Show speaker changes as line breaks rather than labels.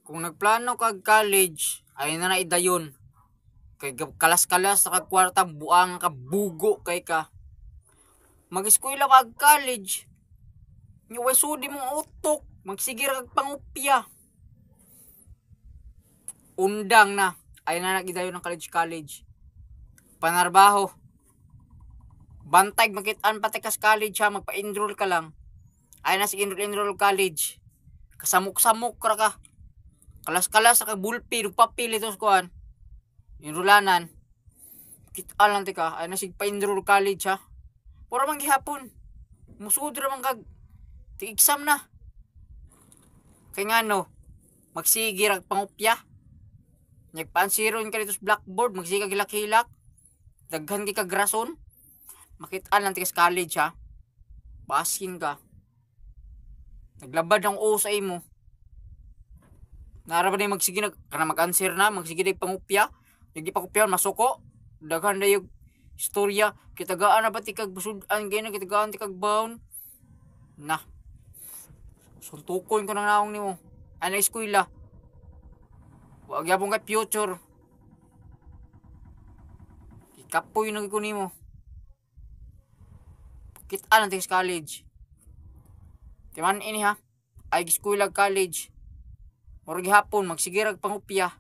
Kung nagplano kag college, ay na naidayon. Kay kalas-kalas sa kagkwarta, buang ka, bugo kay ka. Mag-eskwela kag college, yung way sudi mong utok, magsigir kag pangupya. Undang na, ay na nagidayon ng college. Panarbaho. Bantay, makitaan pati kas college ha, magpa-enroll ka lang. Ay na si enroll college. Kasamok-samok ka. Kalas-kalas sa bulpi, nagpapili ito sa kuhan. Enrollanan. Kitaan lang tika, ay na si pa-enroll college ha. Pura man gihapon. Musud raman kag ti-exam na. Kaya nga no, magsigir ang pangupya. Nagpansiron ka dito sa blackboard, magsigir hilak-hilak. Daghan ka grason. Makitaan lang tika sa college ha. Basin ka. Naglabad ng o sa imo. Nara ba na magsige kana mag-answer na, magsige na pangupya. Yung pangupya masuko. Daghan na yung istorya. Kitagaan na ba tikag busudan gina, kitagaan tikag baon. Na. Suntukon ko nang naong nimo. Ana eskwela. Wag yapon kay future. Ikapoy nang ko nimo. Kitaan lang sa college. Timan ini ha. Ay eskwela college. Murag hapon magsigirag pangupya.